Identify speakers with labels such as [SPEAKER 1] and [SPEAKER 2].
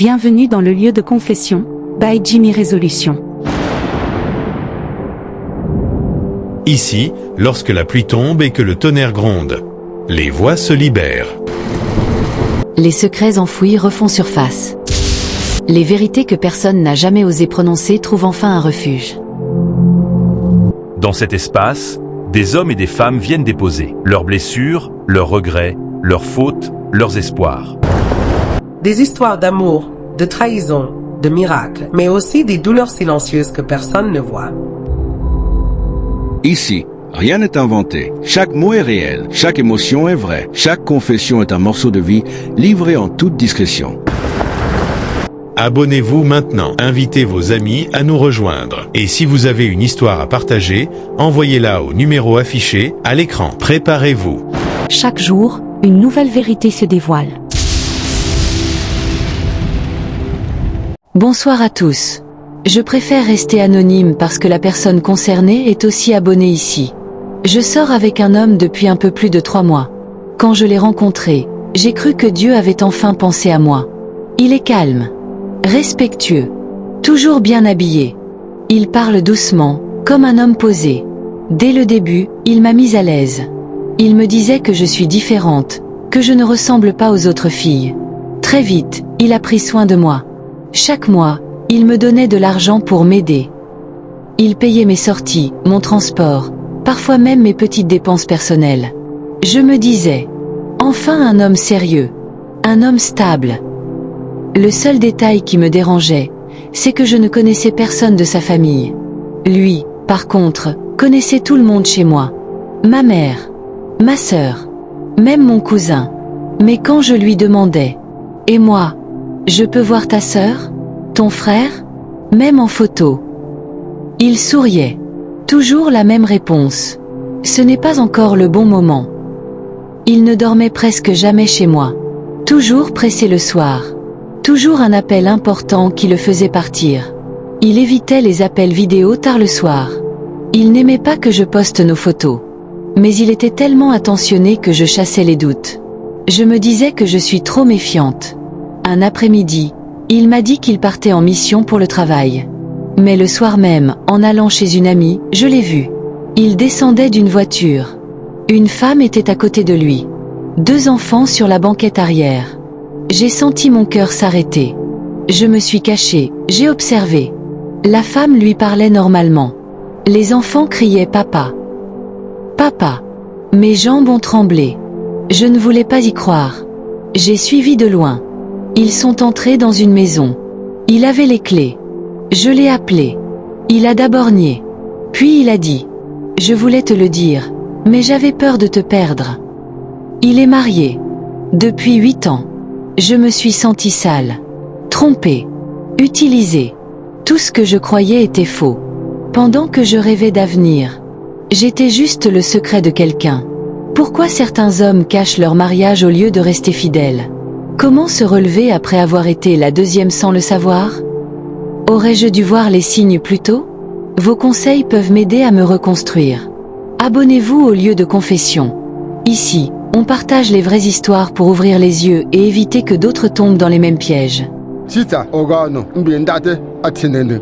[SPEAKER 1] Bienvenue dans le lieu de confession, by Jimmy Résolution.
[SPEAKER 2] Ici, lorsque la pluie tombe et que le tonnerre gronde, les voix se libèrent.
[SPEAKER 3] Les secrets enfouis refont surface. Les vérités que personne n'a jamais osé prononcer trouvent enfin un refuge.
[SPEAKER 4] Dans cet espace, des hommes et des femmes viennent déposer leurs blessures, leurs regrets, leurs fautes, leurs espoirs.
[SPEAKER 5] Des histoires d'amour, de trahison, de miracles, mais aussi des douleurs silencieuses que personne ne voit.
[SPEAKER 6] Ici, rien n'est inventé. Chaque mot est réel, chaque émotion est vraie, chaque confession est un morceau de vie livré en toute discrétion.
[SPEAKER 2] Abonnez-vous maintenant, invitez vos amis à nous rejoindre. Et si vous avez une histoire à partager, envoyez-la au numéro affiché à l'écran. Préparez-vous.
[SPEAKER 1] Chaque jour, une nouvelle vérité se dévoile.
[SPEAKER 3] Bonsoir à tous. Je préfère rester anonyme parce que la personne concernée est aussi abonnée ici. Je sors avec un homme depuis un peu plus de 3 mois. Quand je l'ai rencontré, j'ai cru que Dieu avait enfin pensé à moi. Il est calme, respectueux, toujours bien habillé. Il parle doucement, comme un homme posé. Dès le début, il m'a mise à l'aise. Il me disait que je suis différente, que je ne ressemble pas aux autres filles. Très vite, il a pris soin de moi. Chaque mois, il me donnait de l'argent pour m'aider. Il payait mes sorties, mon transport, parfois même mes petites dépenses personnelles. Je me disais, enfin un homme sérieux, un homme stable. Le seul détail qui me dérangeait, c'est que je ne connaissais personne de sa famille. Lui, par contre, connaissait tout le monde chez moi. Ma mère, ma sœur, même mon cousin. Mais quand je lui demandais, « Et moi, je peux voir ta sœur, ton frère, même en photo ?» Il souriait. Toujours la même réponse. Ce n'est pas encore le bon moment. Il ne dormait presque jamais chez moi. Toujours pressé le soir. Toujours un appel important qui le faisait partir. Il évitait les appels vidéo tard le soir. Il n'aimait pas que je poste nos photos. Mais il était tellement attentionné que je chassais les doutes. Je me disais que je suis trop méfiante. Un après-midi, il m'a dit qu'il partait en mission pour le travail. Mais le soir même, en allant chez une amie, je l'ai vu. Il descendait d'une voiture. Une femme était à côté de lui. 2 enfants sur la banquette arrière. J'ai senti mon cœur s'arrêter. Je me suis cachée, j'ai observé. La femme lui parlait normalement. Les enfants criaient « Papa ». Papa. Mes jambes ont tremblé. Je ne voulais pas y croire. J'ai suivi de loin. Ils sont entrés dans une maison. Il avait les clés. Je l'ai appelé. Il a d'abord nié. Puis il a dit « Je voulais te le dire, mais j'avais peur de te perdre. » Il est marié. Depuis 8 ans. Je me suis sentie sale. Trompée. Utilisée. Tout ce que je croyais était faux. Pendant que je rêvais d'avenir. J'étais juste le secret de quelqu'un. Pourquoi certains hommes cachent leur mariage au lieu de rester fidèles? Comment se relever après avoir été la 2e sans le savoir? Aurais-je dû voir les signes plus tôt? Vos conseils peuvent m'aider à me reconstruire. Abonnez-vous au lieu de confession. Ici, on partage les vraies histoires pour ouvrir les yeux et éviter que d'autres tombent dans les mêmes pièges.
[SPEAKER 7] Sita ogano mbi ndate atinene.